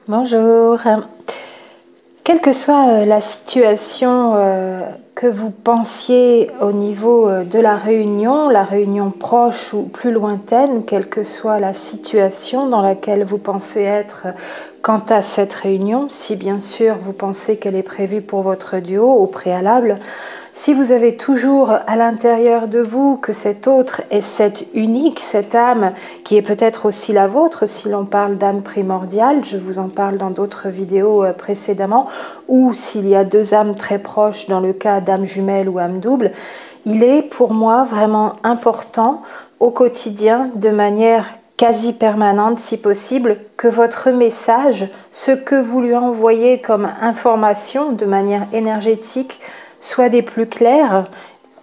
Bonjour. Quelle que soit la situation que vous pensiez au niveau de la réunion proche ou plus lointaine, quelle que soit la situation dans laquelle vous pensez être quant à cette réunion, si bien sûr vous pensez qu'elle est prévue pour votre duo au préalable, si vous avez toujours à l'intérieur de vous que cet autre est cette unique, cette âme qui est peut-être aussi la vôtre, si l'on parle d'âme primordiale, je vous en parle dans d'autres vidéos précédemment, ou s'il y a deux âmes très proches dans le cas d'âme jumelle ou âme double, il est pour moi vraiment important au quotidien, de manière quasi permanente si possible, que votre message, ce que vous lui envoyez comme information de manière énergétique, soit des plus clairs,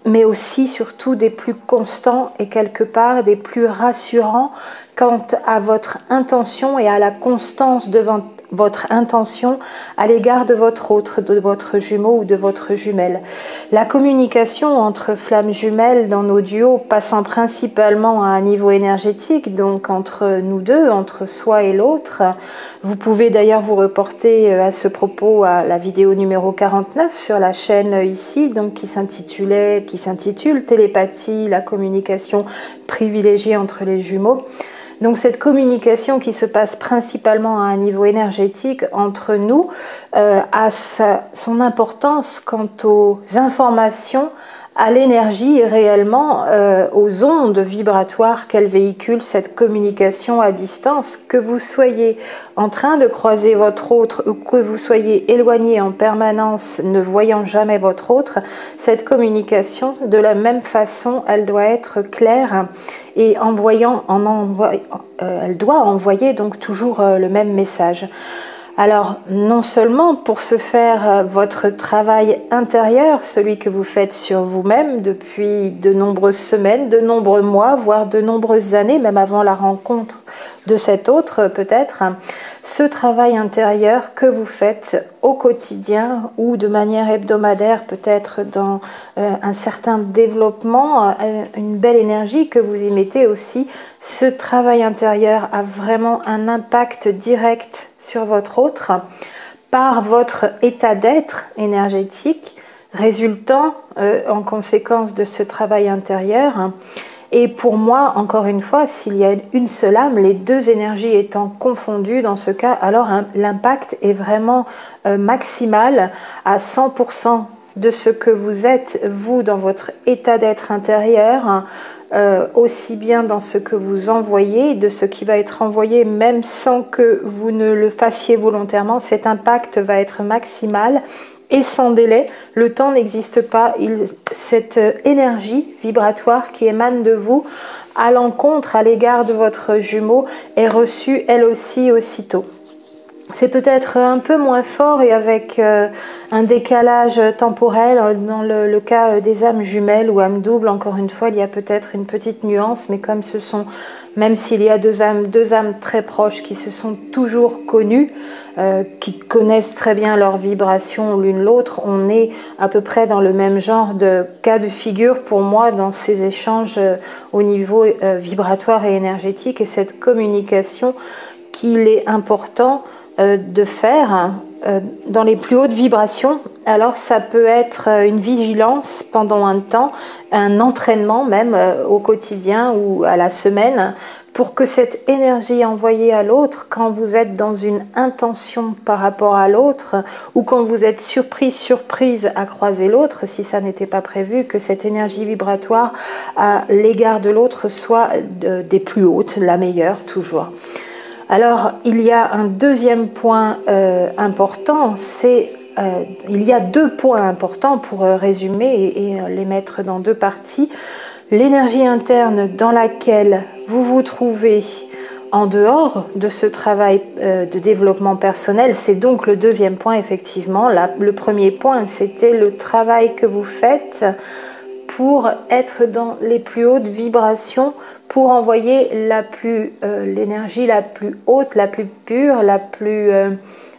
mais aussi surtout des plus constants et quelque part des plus rassurants quant à votre intention et à la constance de votre intention à l'égard de votre autre, de votre jumeau ou de votre jumelle. La communication entre flammes jumelles dans nos duos passant principalement à un niveau énergétique, donc entre nous deux, entre soi et l'autre. Vous pouvez d'ailleurs vous reporter à ce propos à la vidéo numéro 49 sur la chaîne ici, donc qui s'intitule Télépathie, la communication privilégiée entre les jumeaux. Donc cette communication qui se passe principalement à un niveau énergétique entre nous a son importance quant aux informations, à l'énergie et réellement aux ondes vibratoires qu'elle véhicule, cette communication à distance, que vous soyez en train de croiser votre autre ou que vous soyez éloigné en permanence ne voyant jamais votre autre, cette communication de la même façon elle doit être claire et elle doit envoyer donc toujours le même message. Alors, non seulement pour se faire votre travail intérieur, celui que vous faites sur vous-même depuis de nombreuses semaines, de nombreux mois, voire de nombreuses années, même avant la rencontre de cet autre peut-être, ce travail intérieur que vous faites au quotidien ou de manière hebdomadaire, peut-être dans un certain développement, une belle énergie que vous y mettez aussi, ce travail intérieur a vraiment un impact direct sur votre autre par votre état d'être énergétique résultant en conséquence de ce travail intérieur. Et pour moi, encore une fois, s'il y a une seule âme, les deux énergies étant confondues dans ce cas, alors l'impact est vraiment maximal à 100% de ce que vous êtes, vous, dans votre état d'être intérieur, aussi bien dans ce que vous envoyez, de ce qui va être envoyé, même sans que vous ne le fassiez volontairement, cet impact va être maximal et sans délai. Le temps n'existe pas. Cette énergie vibratoire qui émane de vous à l'encontre, à l'égard de votre jumeau, est reçue elle aussi aussitôt. C'est peut-être un peu moins fort et avec un décalage temporel dans le cas des âmes jumelles ou âmes doubles. Encore une fois, il y a peut-être une petite nuance, mais comme ce sont, même s'il y a deux âmes très proches qui se sont toujours connues, qui connaissent très bien leurs vibrations l'une l'autre, on est à peu près dans le même genre de cas de figure pour moi dans ces échanges au niveau vibratoire et énergétique et cette communication qu'il est important de faire dans les plus hautes vibrations. Alors ça peut être une vigilance pendant un temps, un entraînement même au quotidien ou à la semaine pour que cette énergie envoyée à l'autre, quand vous êtes dans une intention par rapport à l'autre ou quand vous êtes surprise à croiser l'autre, si ça n'était pas prévu, que cette énergie vibratoire à l'égard de l'autre soit des plus hautes, la meilleure toujours. Alors, il y a un deuxième point important, il y a deux points importants pour résumer et les mettre dans deux parties. L'énergie interne dans laquelle vous vous trouvez en dehors de ce travail de développement personnel, c'est donc le deuxième point effectivement. Le premier point, c'était le travail que vous faites pour être dans les plus hautes vibrations, pour envoyer l'énergie la plus haute, la plus pure, la plus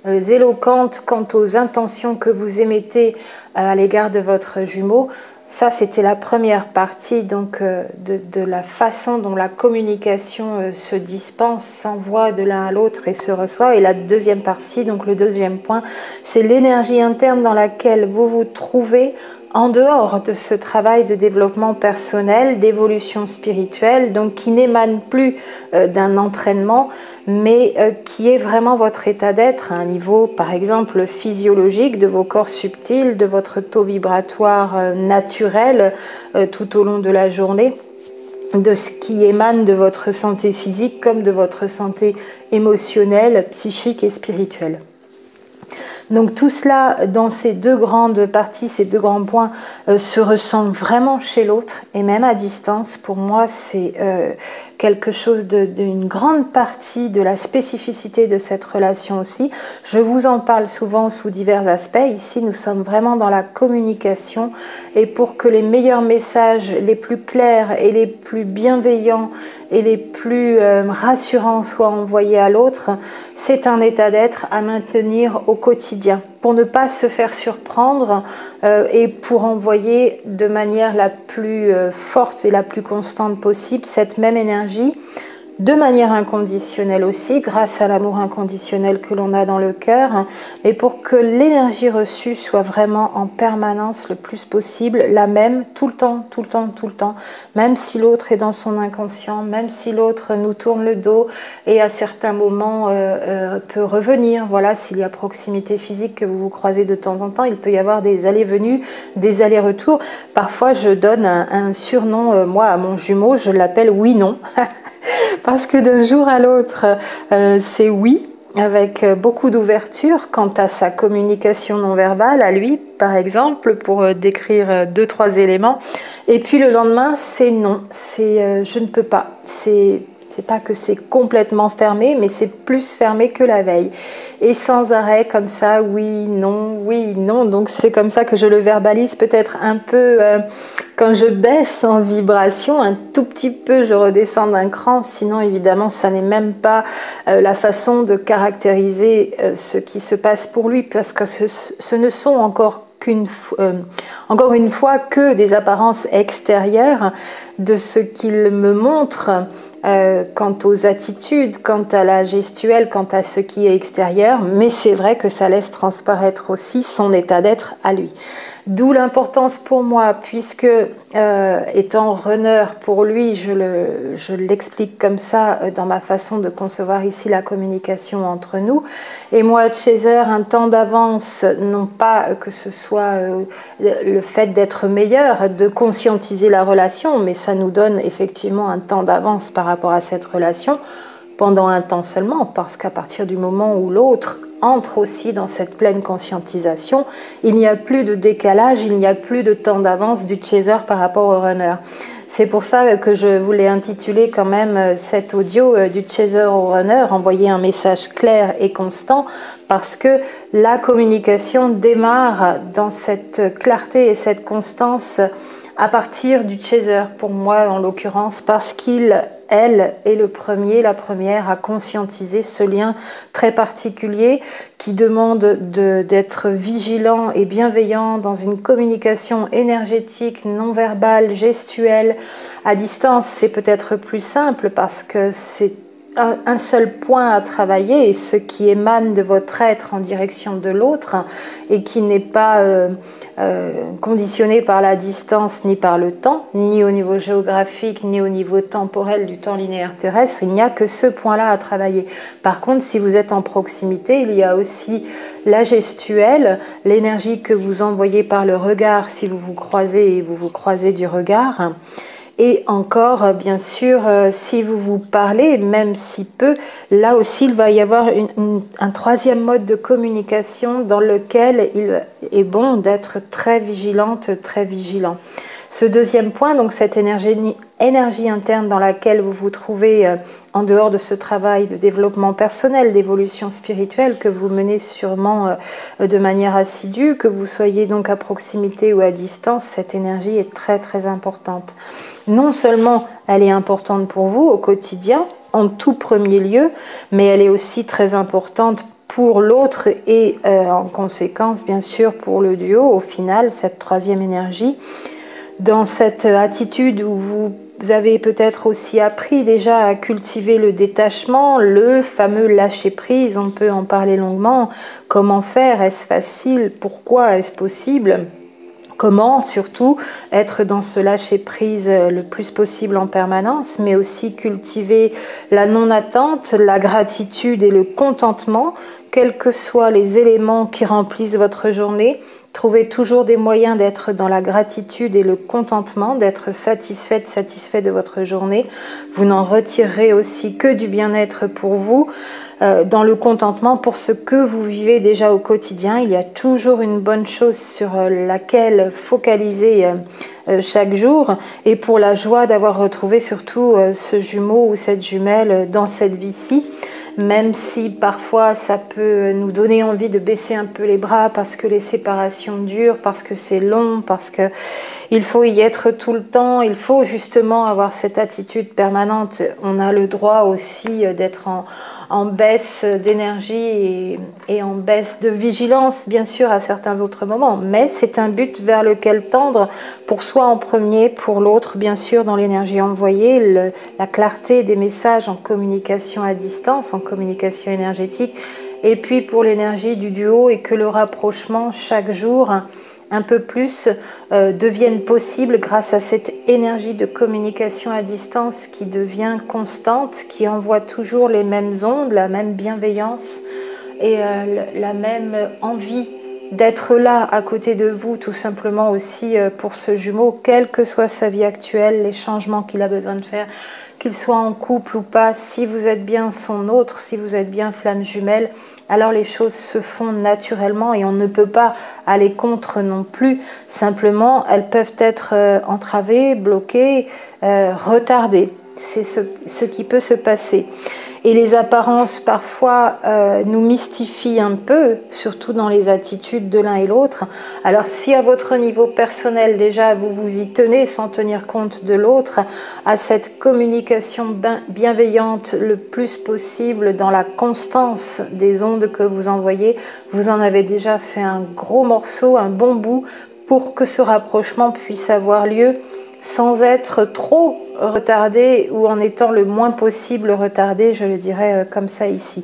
éloquente quant aux intentions que vous émettez à l'égard de votre jumeau, Ça, c'était la première partie donc, de la façon dont la communication se dispense, s'envoie de l'un à l'autre et se reçoit. Et la deuxième partie, donc le deuxième point, c'est l'énergie interne dans laquelle vous vous trouvez en dehors de ce travail de développement personnel, d'évolution spirituelle, donc qui n'émane plus d'un entraînement, mais qui est vraiment votre état d'être à un niveau, par exemple, physiologique de vos corps subtils, de votre taux vibratoire naturel tout au long de la journée, de ce qui émane de votre santé physique comme de votre santé émotionnelle, psychique et spirituelle. Donc tout cela, dans ces deux grandes parties, ces deux grands points, se ressent vraiment chez l'autre et même à distance. Pour moi, c'est quelque chose d'une grande partie de la spécificité de cette relation aussi. Je vous en parle souvent sous divers aspects. Ici, nous sommes vraiment dans la communication et pour que les meilleurs messages, les plus clairs et les plus bienveillants et les plus rassurants soient envoyés à l'autre, c'est un état d'être à maintenir au quotidien pour ne pas se faire surprendre et pour envoyer de manière la plus forte et la plus constante possible cette même énergie de manière inconditionnelle aussi, grâce à l'amour inconditionnel que l'on a dans le cœur, mais pour que l'énergie reçue soit vraiment en permanence le plus possible, la même, tout le temps, tout le temps, tout le temps, même si l'autre est dans son inconscient, même si l'autre nous tourne le dos et à certains moments peut revenir, voilà, s'il y a proximité physique que vous vous croisez de temps en temps, il peut y avoir des allées-venues, des allers-retours. Parfois, je donne un surnom, moi, à mon jumeau, je l'appelle oui-non. Parce que d'un jour à l'autre, c'est oui, avec beaucoup d'ouverture quant à sa communication non verbale, à lui, par exemple, pour décrire 2-3 éléments. Et puis le lendemain, c'est non, c'est je ne peux pas. C'est pas que c'est complètement fermé, mais c'est plus fermé que la veille. Et sans arrêt, comme ça, oui, non. Donc c'est comme ça que je le verbalise peut-être un peu quand je baisse en vibration, un tout petit peu, je redescends d'un cran. Sinon, évidemment, ça n'est même pas la façon de caractériser ce qui se passe pour lui, parce que ce ne sont encore une fois que des apparences extérieures de ce qu'il me montre quant aux attitudes, quant à la gestuelle, quant à ce qui est extérieur, mais c'est vrai que ça laisse transparaître aussi son état d'être à lui. D'où l'importance pour moi, puisque étant runner, pour lui, je l'explique comme ça dans ma façon de concevoir ici la communication entre nous. Et moi, chaser, un temps d'avance, non pas que ce soit le fait d'être meilleur, de conscientiser la relation, mais ça nous donne effectivement un temps d'avance par rapport à cette relation, pendant un temps seulement, parce qu'à partir du moment où l'autre entre aussi dans cette pleine conscientisation, il n'y a plus de décalage, il n'y a plus de temps d'avance du chaser par rapport au runner. C'est pour ça que je voulais intituler quand même cet audio du chaser au runner, envoyer un message clair et constant, parce que la communication démarre dans cette clarté et cette constance à partir du chaser, pour moi en l'occurrence, parce elle est le premier, la première à conscientiser ce lien très particulier qui demande d'être vigilant et bienveillant dans une communication énergétique, non verbale, gestuelle. À distance, c'est peut-être plus simple parce que c'est un seul point à travailler, et ce qui émane de votre être en direction de l'autre et qui n'est pas conditionné par la distance ni par le temps, ni au niveau géographique ni au niveau temporel du temps linéaire terrestre, il n'y a que ce point-là à travailler. Par contre, si vous êtes en proximité, il y a aussi la gestuelle, l'énergie que vous envoyez par le regard si vous vous croisez et vous vous croisez du regard. Et encore, bien sûr, si vous vous parlez, même si peu, là aussi, il va y avoir un troisième mode de communication dans lequel il est bon d'être très vigilante, très vigilant. Ce deuxième point, donc cette énergie interne dans laquelle vous vous trouvez en dehors de ce travail de développement personnel, d'évolution spirituelle que vous menez sûrement de manière assidue, que vous soyez donc à proximité ou à distance, cette énergie est très très importante. Non seulement elle est importante pour vous au quotidien, en tout premier lieu, mais elle est aussi très importante pour l'autre et en conséquence bien sûr pour le duo au final, cette troisième énergie. dans cette attitude où vous avez peut-être aussi appris déjà à cultiver le détachement, le fameux lâcher-prise, on peut en parler longuement. Comment faire? Est-ce facile? Pourquoi est-ce possible? Comment surtout être dans ce lâcher-prise le plus possible en permanence, mais aussi cultiver la non-attente, la gratitude et le contentement, quels que soient les éléments qui remplissent votre journée. Trouvez toujours des moyens d'être dans la gratitude et le contentement, d'être satisfait de votre journée. Vous n'en retirerez aussi que du bien-être pour vous. Dans le contentement pour ce que vous vivez déjà au quotidien. Il y a toujours une bonne chose sur laquelle focaliser chaque jour, et pour la joie d'avoir retrouvé surtout ce jumeau ou cette jumelle dans cette vie-ci, même si parfois ça peut nous donner envie de baisser un peu les bras parce que les séparations durent, parce que c'est long, parce que il faut y être tout le temps, il faut justement avoir cette attitude permanente. On a le droit aussi d'être en baisse d'énergie et en baisse de vigilance, bien sûr, à certains autres moments. Mais c'est un but vers lequel tendre, pour soi en premier, pour l'autre, bien sûr, dans l'énergie envoyée, la clarté des messages en communication à distance, en communication énergétique, et puis pour l'énergie du duo, et que le rapprochement chaque jour un peu plus devienne possible grâce à cette énergie de communication à distance qui devient constante, qui envoie toujours les mêmes ondes, la même bienveillance et la même envie d'être là à côté de vous, tout simplement aussi pour ce jumeau, quelle que soit sa vie actuelle, les changements qu'il a besoin de faire, qu'il soit en couple ou pas. Si vous êtes bien son autre, si vous êtes bien flamme jumelle, alors les choses se font naturellement et on ne peut pas aller contre non plus. Simplement, elles peuvent être entravées, bloquées, retardées. C'est ce qui peut se passer. Et les apparences parfois nous mystifient un peu, surtout dans les attitudes de l'un et l'autre. Alors si à votre niveau personnel déjà vous vous y tenez sans tenir compte de l'autre, à cette communication bienveillante le plus possible dans la constance des ondes que vous envoyez, vous en avez déjà fait un gros morceau, un bon bout pour que ce rapprochement puisse avoir lieu sans être trop retardé ou en étant le moins possible retardé, je le dirais comme ça ici.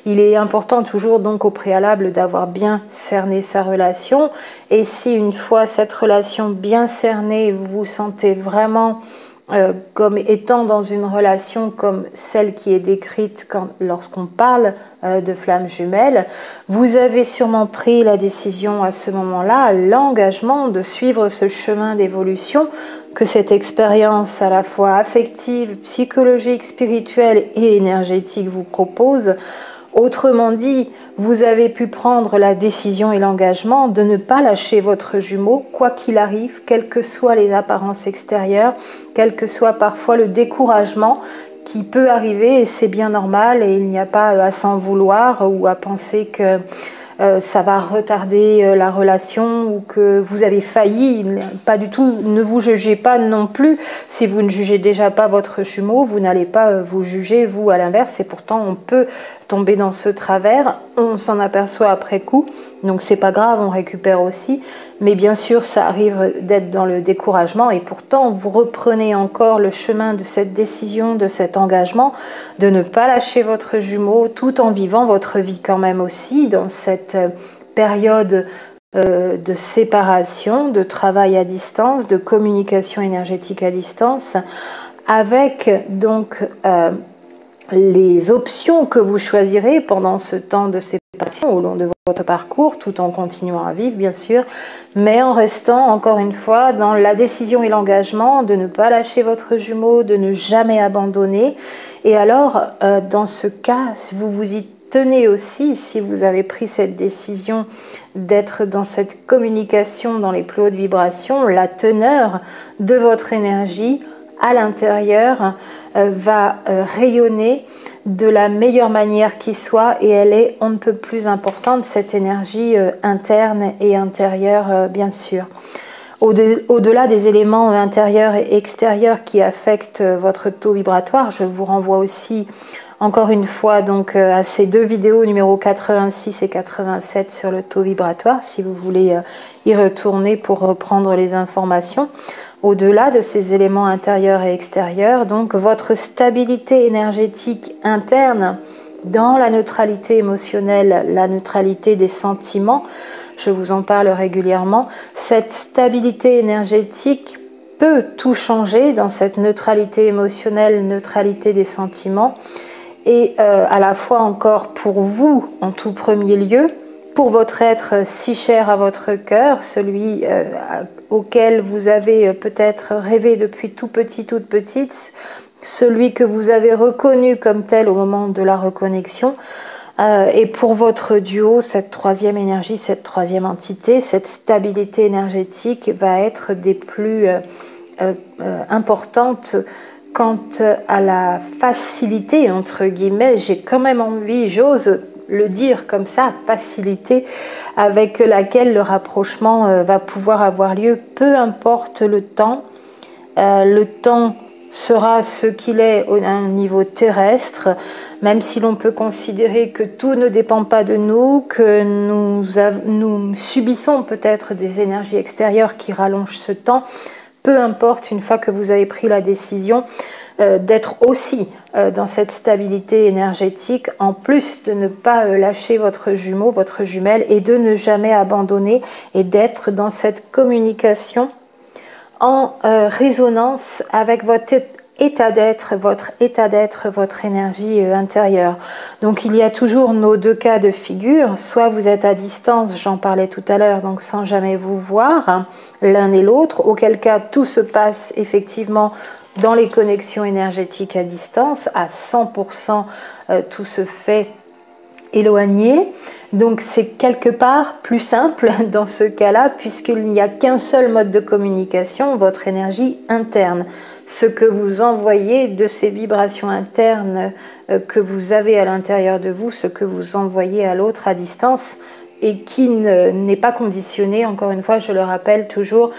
Il est important toujours donc au préalable d'avoir bien cerné sa relation, et si une fois cette relation bien cernée, vous vous sentez vraiment comme étant dans une relation comme celle qui est décrite lorsqu'on parle de flamme jumelle, vous avez sûrement pris la décision à ce moment-là, l'engagement de suivre ce chemin d'évolution que cette expérience à la fois affective, psychologique, spirituelle et énergétique vous propose. Autrement dit, vous avez pu prendre la décision et l'engagement de ne pas lâcher votre jumeau, quoi qu'il arrive, quelles que soient les apparences extérieures, quel que soit parfois le découragement qui peut arriver, et c'est bien normal, et il n'y a pas à s'en vouloir ou à penser que ça va retarder la relation ou que vous avez failli. Pas du tout, ne vous jugez pas non plus. Si vous ne jugez déjà pas votre jumeau, vous n'allez pas vous juger, vous, à l'inverse. Et pourtant, on peut tomber dans ce travers. On s'en aperçoit après coup. Donc, c'est pas grave, on récupère aussi. Mais bien sûr, ça arrive d'être dans le découragement. Et pourtant, vous reprenez encore le chemin de cette décision, de cet engagement, de ne pas lâcher votre jumeau, tout en vivant votre vie quand même aussi dans cette période de séparation, de travail à distance, de communication énergétique à distance, avec donc les options que vous choisirez pendant ce temps de séparation au long de votre parcours, tout en continuant à vivre bien sûr, mais en restant encore une fois dans la décision et l'engagement de ne pas lâcher votre jumeau, de ne jamais abandonner. Et alors dans ce cas, vous vous y tenez aussi, si vous avez pris cette décision d'être dans cette communication dans les plus hautes vibrations, la teneur de votre énergie à l'intérieur va rayonner de la meilleure manière qui soit, et elle est on ne peut plus importante, cette énergie interne et intérieure bien sûr. Au-delà des éléments intérieurs et extérieurs qui affectent votre taux vibratoire, je vous renvoie aussi encore une fois donc à ces deux vidéos numéro 86 et 87 sur le taux vibratoire, si vous voulez y retourner pour reprendre les informations. Au-delà de ces éléments intérieurs et extérieurs, donc votre stabilité énergétique interne dans la neutralité émotionnelle, la neutralité des sentiments, je vous en parle régulièrement, cette stabilité énergétique peut tout changer dans cette neutralité émotionnelle, neutralité des sentiments, et à la fois encore pour vous en tout premier lieu, pour votre être si cher à votre cœur, celui auquel vous avez peut-être rêvé depuis tout petit, toute petite, celui que vous avez reconnu comme tel au moment de la reconnexion, et pour votre duo, cette troisième énergie, cette troisième entité, cette stabilité énergétique va être des plus importantes quant à la facilité, entre guillemets, j'ai quand même envie, j'ose le dire comme ça, facilité avec laquelle le rapprochement va pouvoir avoir lieu, peu importe le temps. Le temps sera ce qu'il est à un niveau terrestre, même si l'on peut considérer que tout ne dépend pas de nous, que nous subissons peut-être des énergies extérieures qui rallongent ce temps. Peu importe, une fois que vous avez pris la décision d'être aussi dans cette stabilité énergétique, en plus de ne pas lâcher votre jumeau, votre jumelle, et de ne jamais abandonner et d'être dans cette communication en résonance avec votre état d'être, votre énergie intérieure. Donc il y a toujours nos deux cas de figure, soit vous êtes à distance, j'en parlais tout à l'heure, donc sans jamais vous voir, hein, l'un et l'autre, auquel cas tout se passe effectivement dans les connexions énergétiques à distance, à 100%, tout se fait éloigné, donc c'est quelque part plus simple dans ce cas-là, puisqu'il n'y a qu'un seul mode de communication, votre énergie interne, ce que vous envoyez de ces vibrations internes que vous avez à l'intérieur de vous, ce que vous envoyez à l'autre à distance, et qui n'est pas conditionné, encore une fois je le rappelle toujours,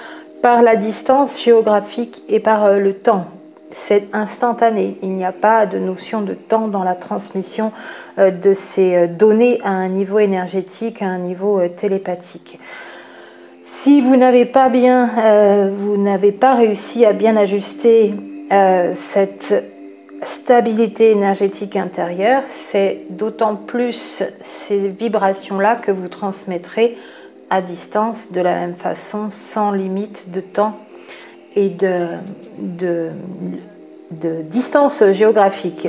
par la distance géographique et par le temps. C'est instantané, il n'y a pas de notion de temps dans la transmission de ces données à un niveau énergétique, à un niveau télépathique. Si vous n'avez pas réussi à bien ajuster cette stabilité énergétique intérieure, c'est d'autant plus ces vibrations-là que vous transmettrez à distance de la même façon, sans limite de temps et de distance géographique.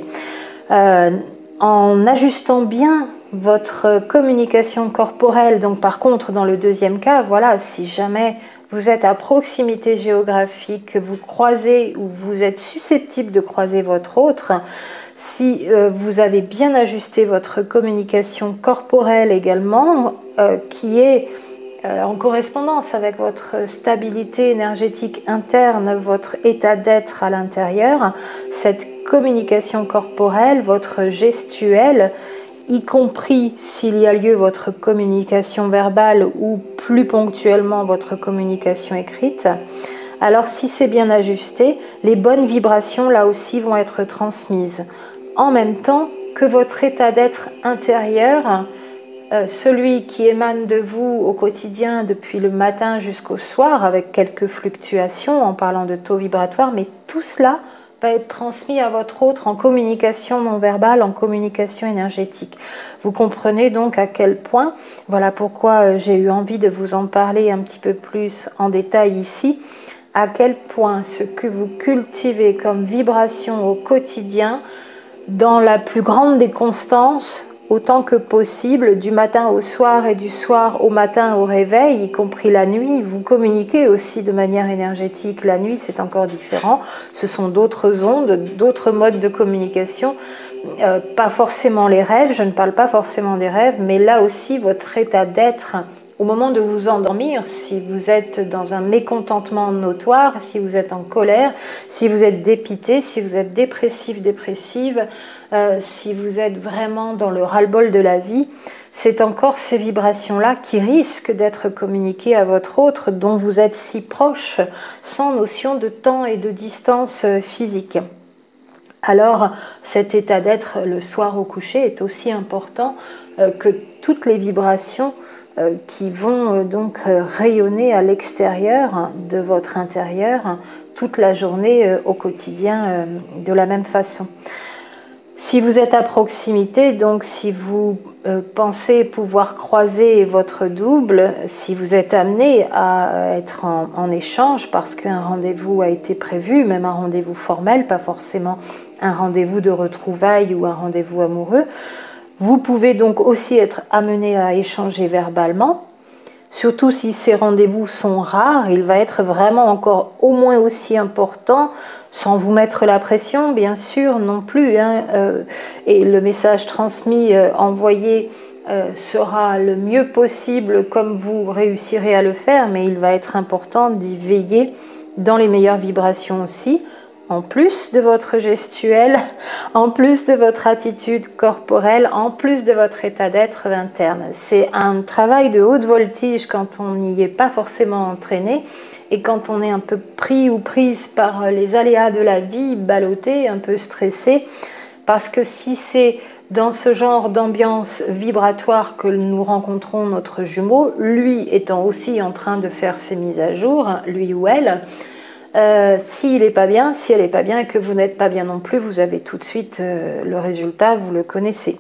En ajustant bien votre communication corporelle, donc par contre dans le deuxième cas, voilà, si jamais vous êtes à proximité géographique, vous croisez ou vous êtes susceptible de croiser votre autre, si vous avez bien ajusté votre communication corporelle également, qui est en correspondance avec votre stabilité énergétique interne, votre état d'être à l'intérieur, cette communication corporelle, votre gestuelle, y compris s'il y a lieu votre communication verbale ou plus ponctuellement votre communication écrite, alors si c'est bien ajusté, les bonnes vibrations là aussi vont être transmises. En même temps que votre état d'être intérieur, celui qui émane de vous au quotidien depuis le matin jusqu'au soir, avec quelques fluctuations en parlant de taux vibratoire, mais tout cela va être transmis à votre autre en communication non verbale, en communication énergétique. Vous comprenez donc à quel point, voilà pourquoi j'ai eu envie de vous en parler un petit peu plus en détail ici, à quel point ce que vous cultivez comme vibration au quotidien, dans la plus grande des constances, autant que possible, du matin au soir et du soir au matin au réveil, y compris la nuit. Vous communiquez aussi de manière énergétique. La nuit, c'est encore différent. Ce sont d'autres ondes, d'autres modes de communication. Pas forcément les rêves, je ne parle pas forcément des rêves, mais là aussi, votre état d'être au moment de vous endormir, si vous êtes dans un mécontentement notoire, si vous êtes en colère, si vous êtes dépité, si vous êtes dépressif, dépressive, si vous êtes vraiment dans le ras-le-bol de la vie, c'est encore ces vibrations-là qui risquent d'être communiquées à votre autre, dont vous êtes si proche, sans notion de temps et de distance physique. alors cet état d'être le soir au coucher est aussi important que toutes les vibrations qui vont donc rayonner à l'extérieur de votre intérieur toute la journée au quotidien de la même façon. Si vous êtes à proximité, donc si vous pensez pouvoir croiser votre double, si vous êtes amené à être en échange parce qu'un rendez-vous a été prévu, même un rendez-vous formel, pas forcément un rendez-vous de retrouvailles ou un rendez-vous amoureux, vous pouvez donc aussi être amené à échanger verbalement. Surtout si ces rendez-vous sont rares, il va être vraiment encore au moins aussi important, sans vous mettre la pression, bien sûr, non plus. Et le message transmis, envoyé, sera le mieux possible comme vous réussirez à le faire, mais il va être important d'y veiller dans les meilleures vibrations aussi. En plus de votre gestuelle, en plus de votre attitude corporelle, en plus de votre état d'être interne. C'est un travail de haute voltige quand on n'y est pas forcément entraîné et quand on est un peu pris ou prise par les aléas de la vie, ballotté, un peu stressé. Parce que si c'est dans ce genre d'ambiance vibratoire que nous rencontrons notre jumeau, lui étant aussi en train de faire ses mises à jour, lui ou elle, s'il n'est pas bien, si elle n'est pas bien et que vous n'êtes pas bien non plus, vous avez tout de suite le résultat, vous le connaissez.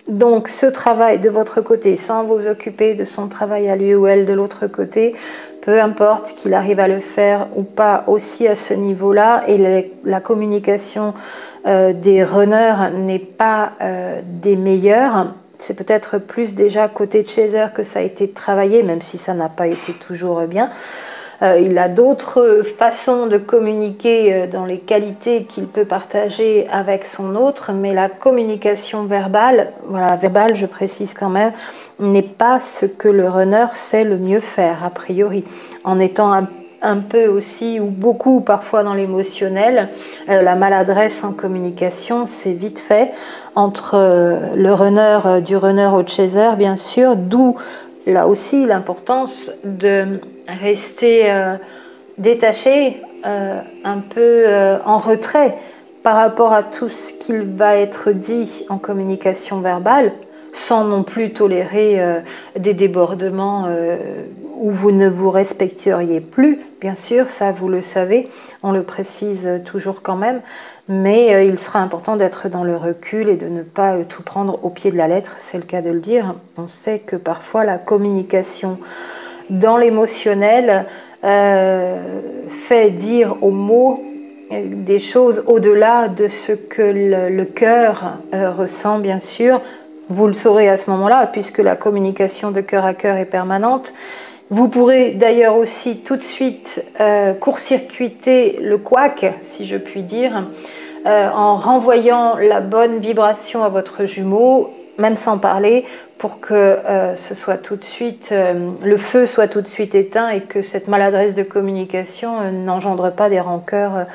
Donc ce travail de votre côté, sans vous occuper de son travail à lui ou elle de l'autre côté, peu importe qu'il arrive à le faire ou pas aussi à ce niveau-là, et la communication des runners n'est pas des meilleures. C'est peut-être plus déjà côté chaser que ça a été travaillé, même si ça n'a pas été toujours bien. Il a d'autres façons de communiquer dans les qualités qu'il peut partager avec son autre, mais la communication verbale, verbale je précise quand même, n'est pas ce que le runner sait le mieux faire a priori, en étant un peu aussi ou beaucoup parfois dans l'émotionnel. La maladresse en communication, c'est vite fait entre le runner, du runner au chaser bien sûr, d'où là aussi l'importance de rester détaché, un peu en retrait par rapport à tout ce qu'il va être dit en communication verbale, sans non plus tolérer des débordements où vous ne vous respecteriez plus, bien sûr, ça vous le savez, on le précise toujours quand même, mais il sera important d'être dans le recul et de ne pas tout prendre au pied de la lettre, c'est le cas de le dire. On sait que parfois la communication dans l'émotionnel fait dire aux mots des choses au-delà de ce que le cœur ressent, bien sûr. Vous le saurez à ce moment-là, puisque la communication de cœur à cœur est permanente. Vous pourrez d'ailleurs aussi tout de suite court-circuiter le couac, si je puis dire, en renvoyant la bonne vibration à votre jumeau, même sans parler, pour que ce soit tout de suite, le feu soit tout de suite éteint et que cette maladresse de communication n'engendre pas des rancœurs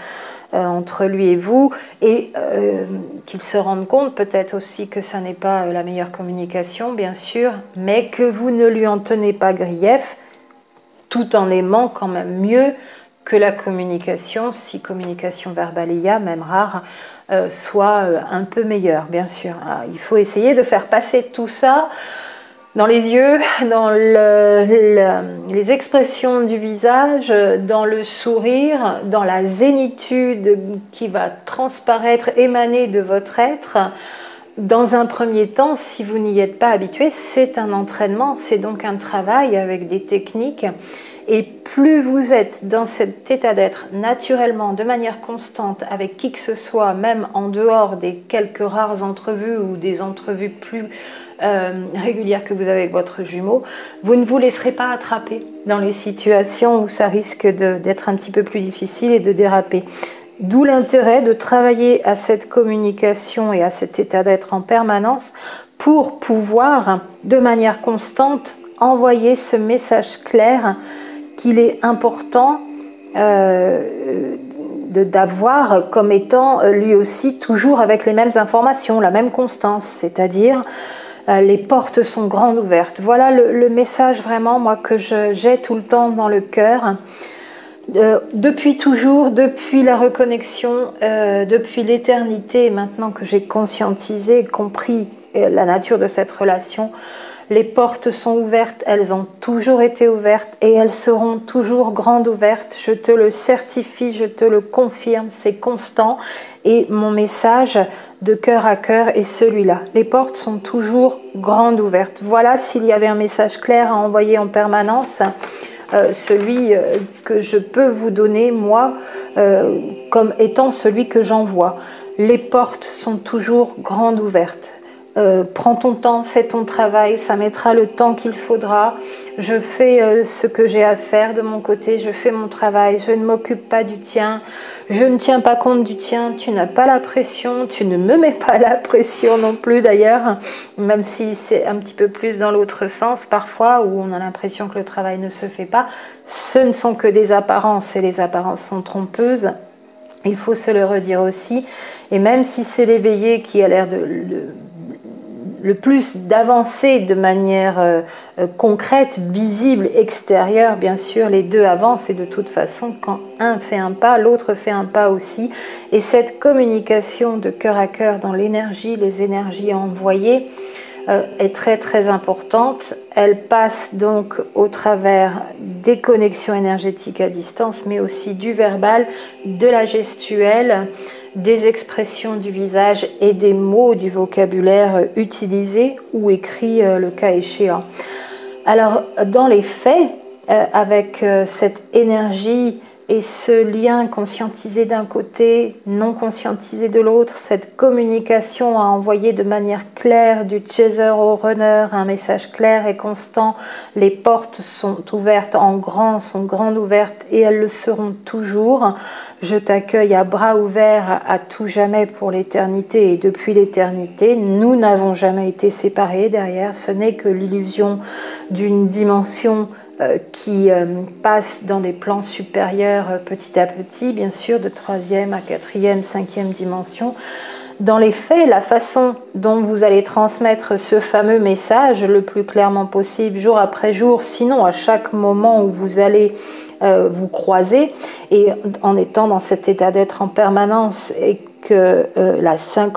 entre lui et vous, et qu'il se rende compte peut-être aussi que ça n'est pas la meilleure communication, bien sûr, mais que vous ne lui en tenez pas grief, tout en aimant quand même mieux que la communication, si communication verbale il y a, même rare, soit un peu meilleure, bien sûr. Alors, il faut essayer de faire passer tout ça dans les yeux, dans les expressions du visage, dans le sourire, dans la zénitude qui va transparaître, émaner de votre être. Dans un premier temps, si vous n'y êtes pas habitué, c'est un entraînement, c'est donc un travail avec des techniques. Et plus vous êtes dans cet état d'être naturellement, de manière constante, avec qui que ce soit, même en dehors des quelques rares entrevues ou des entrevues plus régulières que vous avez avec votre jumeau, vous ne vous laisserez pas attraper dans les situations où ça risque d'être un petit peu plus difficile et de déraper. D'où l'intérêt de travailler à cette communication et à cet état d'être en permanence pour pouvoir, de manière constante, envoyer ce message clair qu'il est important d'avoir comme étant lui aussi toujours avec les mêmes informations, la même constance, c'est-à-dire les portes sont grandes ouvertes. Voilà le message vraiment moi que j'ai tout le temps dans le cœur. Depuis toujours, depuis la reconnexion, depuis l'éternité, maintenant que j'ai conscientisé, compris la nature de cette relation, les portes sont ouvertes, elles ont toujours été ouvertes et elles seront toujours grandes ouvertes. Je te le certifie, je te le confirme, c'est constant. Et mon message de cœur à cœur est celui-là. Les portes sont toujours grandes ouvertes. Voilà s'il y avait un message clair à envoyer en permanence. Celui que je peux vous donner, moi, comme étant celui que j'envoie. Les portes sont toujours grandes ouvertes. Prends ton temps, fais ton travail, ça mettra le temps qu'il faudra. Je fais ce que j'ai à faire de mon côté, je fais mon travail, je ne m'occupe pas du tien, je ne tiens pas compte du tien, tu n'as pas la pression, tu ne me mets pas la pression non plus d'ailleurs, même si c'est un petit peu plus dans l'autre sens parfois, où on a l'impression que le travail ne se fait pas. Ce ne sont que des apparences et les apparences sont trompeuses. Il faut se le redire aussi. Et même si c'est l'éveillé qui a l'air le plus d'avancer de manière concrète, visible, extérieure, bien sûr, les deux avancent et de toute façon, quand un fait un pas, l'autre fait un pas aussi. Et cette communication de cœur à cœur dans l'énergie, les énergies envoyées, est très très importante. Elle passe donc au travers des connexions énergétiques à distance, mais aussi du verbal, de la gestuelle, des expressions du visage et des mots du vocabulaire utilisés ou écrits le cas échéant. Alors dans les faits, avec cette énergie et ce lien conscientisé d'un côté, non conscientisé de l'autre, cette communication à envoyer de manière claire du chaser au runner, un message clair et constant, les portes sont ouvertes en grand, sont grandes ouvertes et elles le seront toujours. Je t'accueille à bras ouverts à tout jamais pour l'éternité et depuis l'éternité. Nous n'avons jamais été séparés derrière, ce n'est que l'illusion d'une dimension qui passe dans des plans supérieurs petit à petit, bien sûr, de 3e à 4e, 5e dimension. Dans les faits, la façon dont vous allez transmettre ce fameux message le plus clairement possible, jour après jour, sinon à chaque moment où vous allez vous croiser, et en étant dans cet état d'être en permanence et que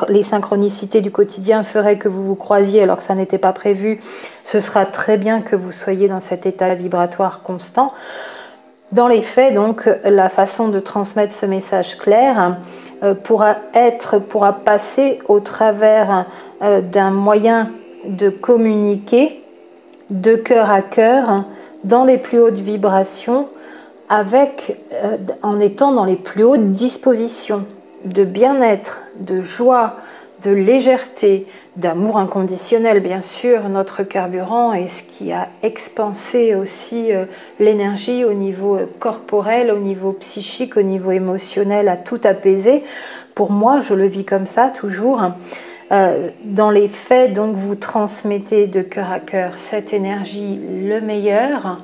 les synchronicités du quotidien feraient que vous vous croisiez alors que ça n'était pas prévu, ce sera très bien que vous soyez dans cet état vibratoire constant. Dans les faits, donc, la façon de transmettre ce message clair pourra passer au travers d'un moyen de communiquer de cœur à cœur dans les plus hautes vibrations, en étant dans les plus hautes dispositions de bien-être, de joie, de légèreté, d'amour inconditionnel, bien sûr, notre carburant et ce qui a expansé aussi l'énergie au niveau corporel, au niveau psychique, au niveau émotionnel, à tout apaiser. Pour moi, je le vis comme ça toujours. Dans les faits, donc, vous transmettez de cœur à cœur cette énergie, le meilleur,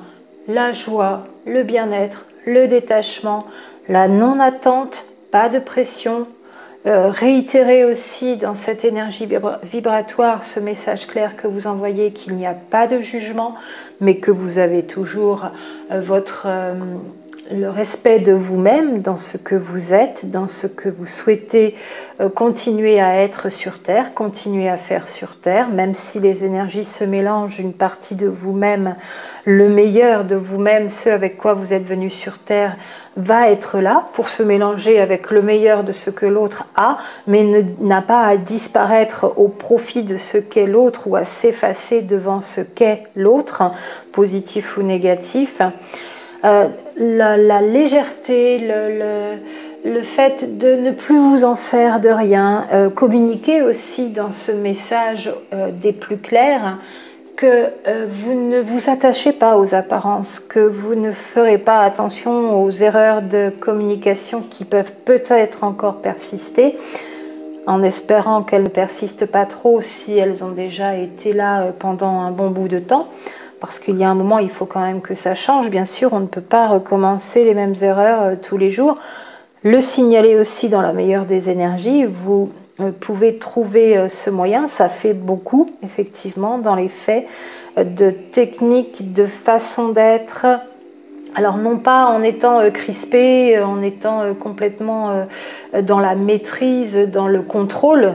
la joie, le bien-être, le détachement, la non-attente, pas de pression. Réitérer aussi dans cette énergie vibratoire ce message clair que vous envoyez, qu'il n'y a pas de jugement, mais que vous avez toujours le respect de vous-même dans ce que vous êtes, dans ce que vous souhaitez continuer à être sur Terre, continuer à faire sur Terre, même si les énergies se mélangent, une partie de vous-même, le meilleur de vous-même, ce avec quoi vous êtes venu sur Terre, va être là pour se mélanger avec le meilleur de ce que l'autre a, mais n'a pas à disparaître au profit de ce qu'est l'autre ou à s'effacer devant ce qu'est l'autre, positif ou négatif. La légèreté, le fait de ne plus vous en faire de rien, communiquer aussi dans ce message des plus clairs que vous ne vous attachez pas aux apparences, que vous ne ferez pas attention aux erreurs de communication qui peuvent peut-être encore persister, en espérant qu'elles ne persistent pas trop si elles ont déjà été là pendant un bon bout de temps. Parce qu'il y a un moment, il faut quand même que ça change. Bien sûr, on ne peut pas recommencer les mêmes erreurs tous les jours. Le signaler aussi dans la meilleure des énergies. Vous pouvez trouver ce moyen. Ça fait beaucoup, effectivement, dans les faits, de techniques, de façon d'être, Alors non pas en étant crispé, en étant complètement dans la maîtrise, dans le contrôle,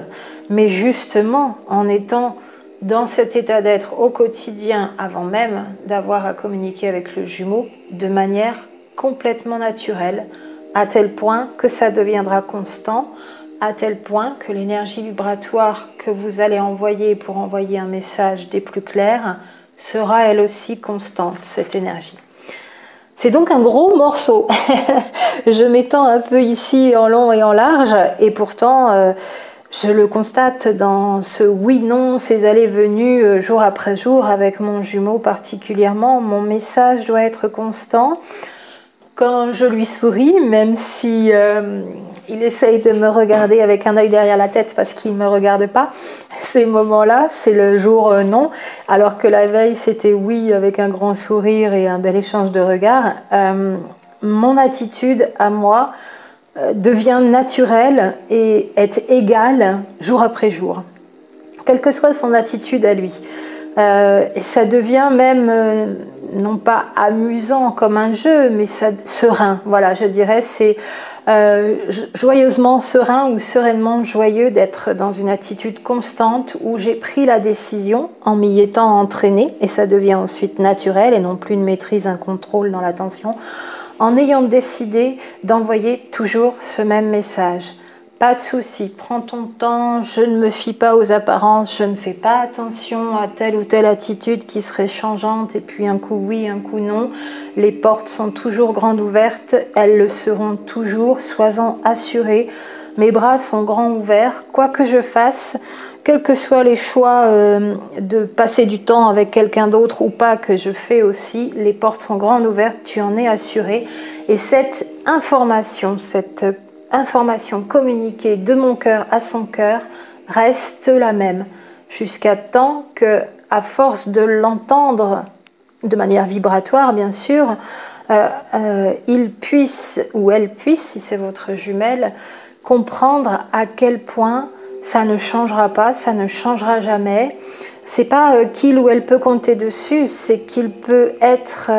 mais justement en étant dans cet état d'être au quotidien avant même d'avoir à communiquer avec le jumeau de manière complètement naturelle, à tel point que ça deviendra constant, à tel point que l'énergie vibratoire que vous allez envoyer pour envoyer un message des plus clairs sera elle aussi constante, cette énergie. C'est donc un gros morceau. Je m'étends un peu ici en long et en large, et pourtant je le constate dans ce oui-non, ces allées-venues jour après jour avec mon jumeau particulièrement. Mon message doit être constant. Quand je lui souris, même si il essaye de me regarder avec un œil derrière la tête parce qu'il ne me regarde pas, ces moments-là, c'est le jour non, alors que la veille c'était oui avec un grand sourire et un bel échange de regards. Mon attitude à moi devient naturelle et est égale jour après jour, quelle que soit son attitude à lui. Et ça devient même, non pas amusant comme un jeu, mais serein. Voilà, je dirais, c'est joyeusement serein ou sereinement joyeux d'être dans une attitude constante où j'ai pris la décision en m'y étant entraînée, et ça devient ensuite naturel et non plus une maîtrise, un contrôle dans l'attention, en ayant décidé d'envoyer toujours ce même message. Pas de souci, prends ton temps, je ne me fie pas aux apparences, je ne fais pas attention à telle ou telle attitude qui serait changeante et puis un coup oui, un coup non. Les portes sont toujours grandes ouvertes, elles le seront toujours, sois-en assuré. Mes bras sont grands ouverts, quoi que je fasse, quels que soient les choix de passer du temps avec quelqu'un d'autre ou pas que je fais aussi, les portes sont grandes ouvertes, tu en es assuré. Et cette information communiquée de mon cœur à son cœur reste la même, jusqu'à temps que, à force de l'entendre de manière vibratoire bien sûr, il puisse ou elle puisse, si c'est votre jumelle, comprendre à quel point ça ne changera pas, ça ne changera jamais. C'est pas qu'il ou elle peut compter dessus, c'est qu'il peut être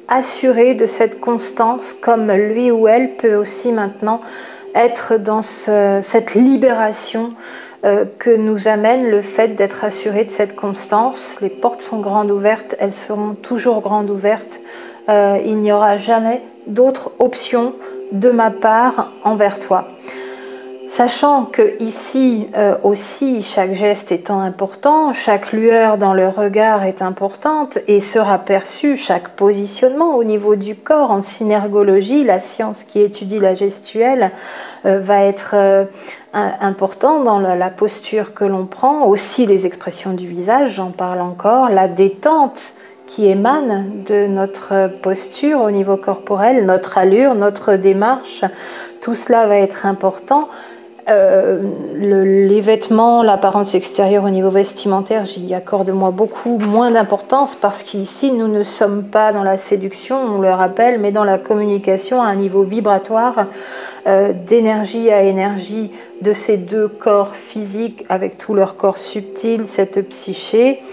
assuré de cette constance, comme lui ou elle peut aussi maintenant être dans cette libération que nous amène le fait d'être assuré de cette constance. Les portes sont grandes ouvertes, elles seront toujours grandes ouvertes. Il n'y aura jamais d'autre option de ma part envers toi. Sachant que ici aussi, chaque geste étant important, chaque lueur dans le regard est importante et sera perçue, chaque positionnement au niveau du corps en synergologie, la science qui étudie la gestuelle va être important dans la posture que l'on prend, aussi les expressions du visage, j'en parle encore, la détente qui émane de notre posture au niveau corporel, notre allure, notre démarche, tout cela va être important. Les vêtements, l'apparence extérieure au niveau vestimentaire, j'y accorde moi beaucoup moins d'importance parce qu'ici nous ne sommes pas dans la séduction, on le rappelle, mais dans la communication à un niveau vibratoire, d'énergie à énergie de ces deux corps physiques avec tout leur corps subtil, cette psyché,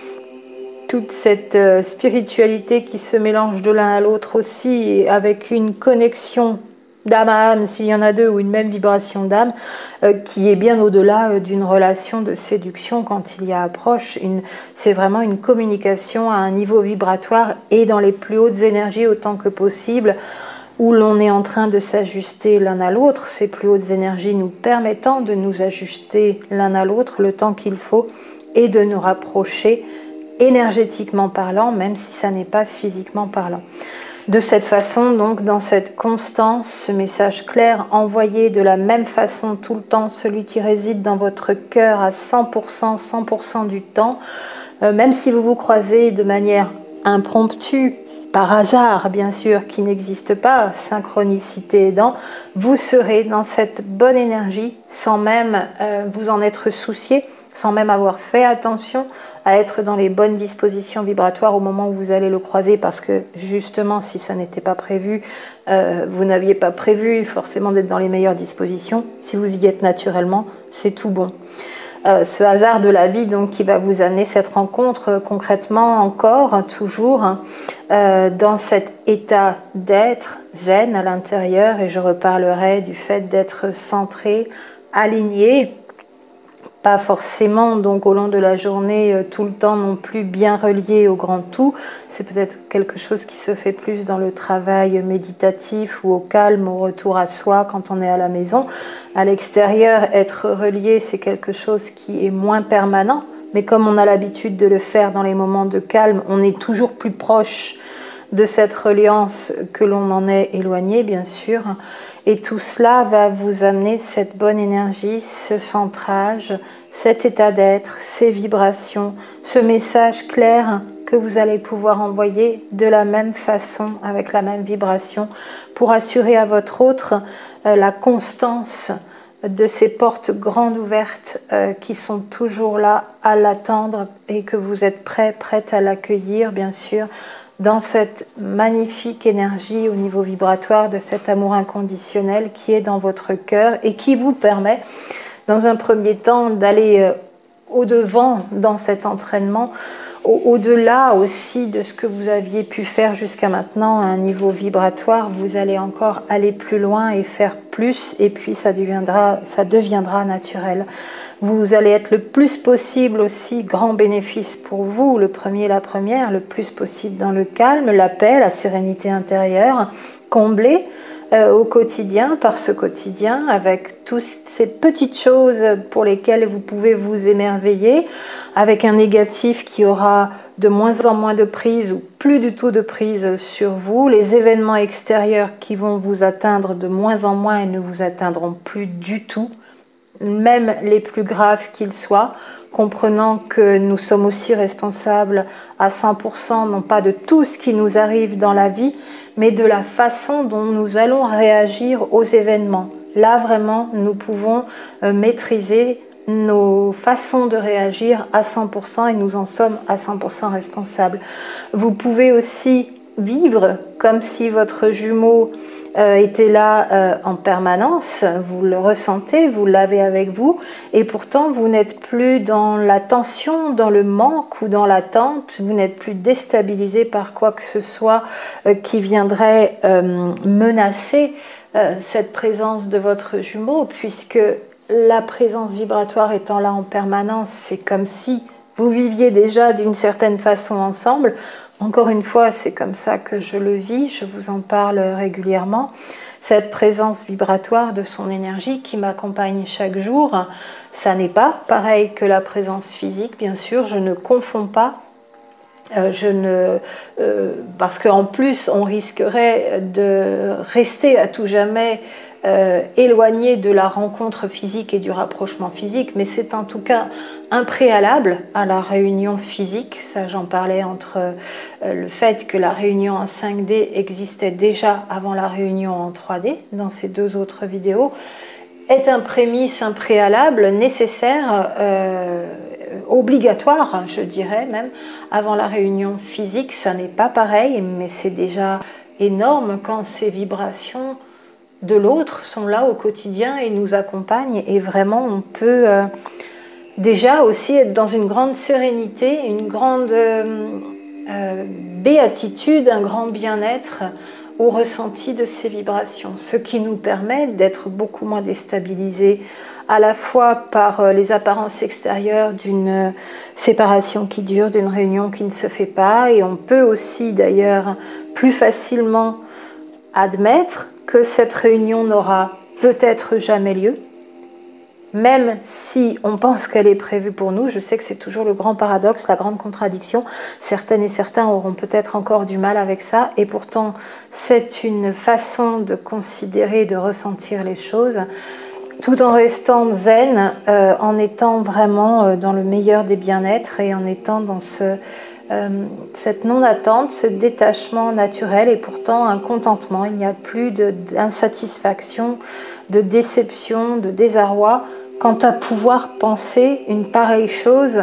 toute cette spiritualité qui se mélange de l'un à l'autre aussi avec une connexion d'âme à âme, s'il y en a deux, ou une même vibration d'âme, qui est bien au-delà d'une relation de séduction quand il y a approche. C'est vraiment une communication à un niveau vibratoire et dans les plus hautes énergies autant que possible, où l'on est en train de s'ajuster l'un à l'autre, ces plus hautes énergies nous permettant de nous ajuster l'un à l'autre le temps qu'il faut et de nous rapprocher énergétiquement parlant, même si ça n'est pas physiquement parlant. De cette façon, donc, dans cette constance, ce message clair envoyé de la même façon tout le temps, celui qui réside dans votre cœur à 100%, 100% du temps, même si vous vous croisez de manière impromptue, par hasard bien sûr, qui n'existe pas, synchronicité aidant, vous serez dans cette bonne énergie sans même vous en être soucié, sans même avoir fait attention à être dans les bonnes dispositions vibratoires au moment où vous allez le croiser, parce que justement, si ça n'était pas prévu, vous n'aviez pas prévu forcément d'être dans les meilleures dispositions. Si vous y êtes naturellement, c'est tout bon. ce hasard de la vie donc qui va vous amener cette rencontre concrètement encore, toujours dans cet état d'être zen à l'intérieur, et je reparlerai du fait d'être centré, aligné, pas forcément donc au long de la journée tout le temps non plus bien relié au grand tout. C'est peut-être quelque chose qui se fait plus dans le travail méditatif ou au calme, au retour à soi quand on est à la maison. À l'extérieur, être relié, c'est quelque chose qui est moins permanent, mais comme on a l'habitude de le faire dans les moments de calme, on est toujours plus proche de cette reliance que l'on en est éloigné, bien sûr. Et tout cela va vous amener cette bonne énergie, ce centrage, cet état d'être, ces vibrations, ce message clair que vous allez pouvoir envoyer de la même façon, avec la même vibration, pour assurer à votre autre la constance de ces portes grandes ouvertes qui sont toujours là à l'attendre et que vous êtes prête à l'accueillir, bien sûr, dans cette magnifique énergie au niveau vibratoire de cet amour inconditionnel qui est dans votre cœur et qui vous permet, dans un premier temps, d'aller au-devant dans cet entraînement, au-delà aussi de ce que vous aviez pu faire jusqu'à maintenant à un niveau vibratoire. Vous allez encore aller plus loin et faire plus, et puis ça deviendra naturel. Vous allez être le plus possible aussi, grand bénéfice pour vous, le premier, la première, le plus possible dans le calme, la paix, la sérénité intérieure, comblée au quotidien, par ce quotidien, avec toutes ces petites choses pour lesquelles vous pouvez vous émerveiller, avec un négatif qui aura de moins en moins de prise ou plus du tout de prise sur vous, les événements extérieurs qui vont vous atteindre de moins en moins et ne vous atteindront plus du tout, même les plus graves qu'ils soient, comprenant que nous sommes aussi responsables à 100%, non pas de tout ce qui nous arrive dans la vie, mais de la façon dont nous allons réagir aux événements. Là, vraiment, nous pouvons maîtriser nos façons de réagir à 100% et nous en sommes à 100% responsables. Vous pouvez aussi vivre comme si votre jumeau était là en permanence, vous le ressentez, vous l'avez avec vous, et pourtant vous n'êtes plus dans la tension, dans le manque ou dans l'attente, vous n'êtes plus déstabilisé par quoi que ce soit qui viendrait menacer cette présence de votre jumeau, puisque la présence vibratoire étant là en permanence, c'est comme si vous viviez déjà d'une certaine façon ensemble. Encore une fois, c'est comme ça que je le vis, je vous en parle régulièrement. Cette présence vibratoire de son énergie qui m'accompagne chaque jour, ça n'est pas pareil que la présence physique, bien sûr, je ne confonds pas. Parce qu'en plus, on risquerait de rester à tout jamais éloigné de la rencontre physique et du rapprochement physique, mais c'est en tout cas un préalable à la réunion physique. Ça, j'en parlais entre le fait que la réunion en 5D existait déjà avant la réunion en 3D, dans ces deux autres vidéos, est un prémisse, un préalable nécessaire, obligatoire, je dirais même, avant la réunion physique. Ça n'est pas pareil, mais c'est déjà énorme quand ces vibrations de l'autre sont là au quotidien et nous accompagnent, et vraiment on peut déjà aussi être dans une grande sérénité, une grande béatitude, un grand bien-être au ressenti de ces vibrations, ce qui nous permet d'être beaucoup moins déstabilisés à la fois par les apparences extérieures d'une séparation qui dure, d'une réunion qui ne se fait pas, et on peut aussi d'ailleurs plus facilement admettre que cette réunion n'aura peut-être jamais lieu, même si on pense qu'elle est prévue pour nous. Je sais que c'est toujours le grand paradoxe, la grande contradiction. Certaines et certains auront peut-être encore du mal avec ça, et pourtant c'est une façon de considérer, de ressentir les choses, tout en restant zen, en étant vraiment dans le meilleur des bien-être et en étant dans cette non-attente, ce détachement naturel, et pourtant un contentement. Il n'y a plus d'insatisfaction, de déception, de désarroi quant à pouvoir penser une pareille chose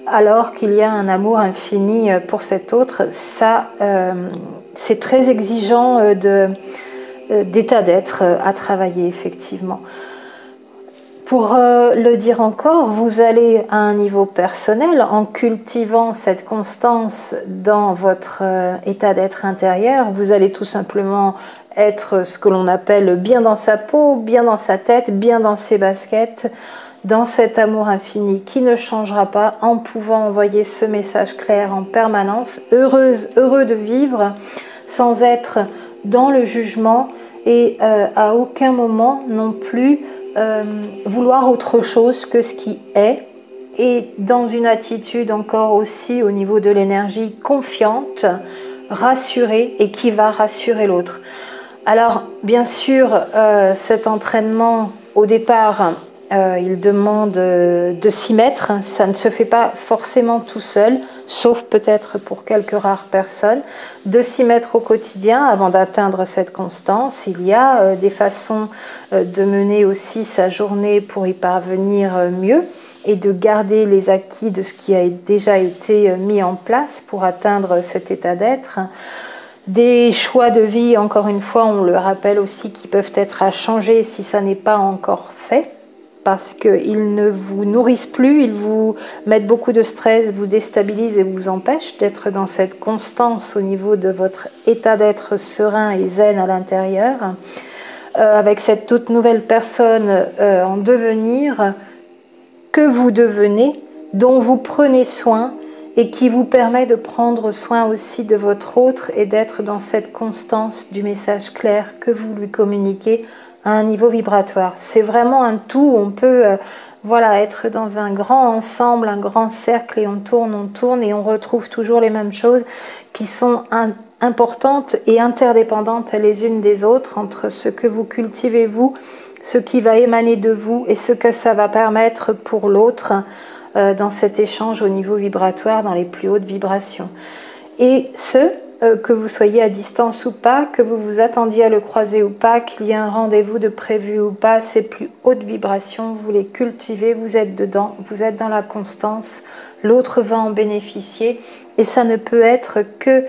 alors qu'il y a un amour infini pour cet autre. Ça, c'est très exigeant d'état d'être à travailler, effectivement. Pour le dire encore, vous allez à un niveau personnel en cultivant cette constance dans votre état d'être intérieur. Vous allez tout simplement être ce que l'on appelle bien dans sa peau, bien dans sa tête, bien dans ses baskets, dans cet amour infini qui ne changera pas, en pouvant envoyer ce message clair en permanence, heureux de vivre sans être dans le jugement et à aucun moment non plus vouloir autre chose que ce qui est, et dans une attitude encore aussi au niveau de l'énergie confiante, rassurée et qui va rassurer l'autre. Alors bien sûr, cet entraînement au départ, il demande de s'y mettre. Ça ne se fait pas forcément tout seul, sauf peut-être pour quelques rares personnes. De s'y mettre au quotidien avant d'atteindre cette constance. Il y a des façons de mener aussi sa journée pour y parvenir mieux et de garder les acquis de ce qui a déjà été mis en place pour atteindre cet état d'être. Des choix de vie, encore une fois, on le rappelle aussi, qui peuvent être à changer si ça n'est pas encore fait, parce qu'ils ne vous nourrissent plus, ils vous mettent beaucoup de stress, vous déstabilisent et vous empêchent d'être dans cette constance au niveau de votre état d'être serein et zen à l'intérieur. Avec cette toute nouvelle personne en devenir que vous devenez, dont vous prenez soin et qui vous permet de prendre soin aussi de votre autre et d'être dans cette constance du message clair que vous lui communiquez à un niveau vibratoire. C'est vraiment un tout, on peut être dans un grand ensemble, un grand cercle et on tourne et on retrouve toujours les mêmes choses qui sont importantes et interdépendantes les unes des autres entre ce que vous cultivez vous, ce qui va émaner de vous et ce que ça va permettre pour l'autre dans cet échange au niveau vibratoire, dans les plus hautes vibrations. Et que vous soyez à distance ou pas, que vous vous attendiez à le croiser ou pas, qu'il y ait un rendez-vous de prévu ou pas, ces plus hautes vibrations, vous les cultivez, vous êtes dedans, vous êtes dans la constance, l'autre va en bénéficier et ça ne peut être que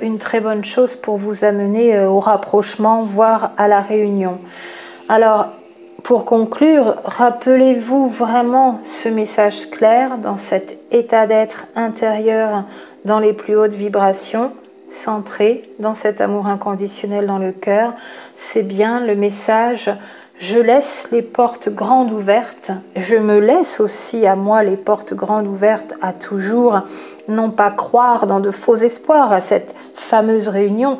une très bonne chose pour vous amener au rapprochement, voire à la réunion. Alors, pour conclure, rappelez-vous vraiment ce message clair dans cet état d'être intérieur dans les plus hautes vibrations, centré dans cet amour inconditionnel dans le cœur. C'est bien le message « Je laisse les portes grandes ouvertes, je me laisse aussi à moi les portes grandes ouvertes à toujours, non pas croire dans de faux espoirs à cette fameuse réunion,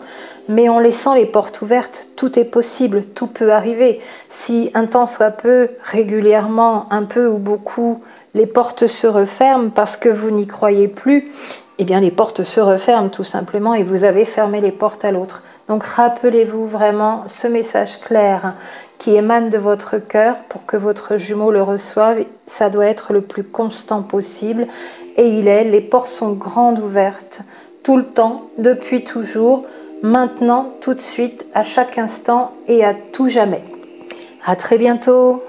mais en laissant les portes ouvertes, tout est possible, tout peut arriver. Si un temps soit peu, régulièrement, un peu ou beaucoup, les portes se referment parce que vous n'y croyez plus, eh bien les portes se referment tout simplement et vous avez fermé les portes à l'autre. Donc rappelez-vous vraiment ce message clair qui émane de votre cœur pour que votre jumeau le reçoive. Ça doit être le plus constant possible et les portes sont grandes ouvertes tout le temps, depuis toujours, maintenant, tout de suite, à chaque instant et à tout jamais. À très bientôt.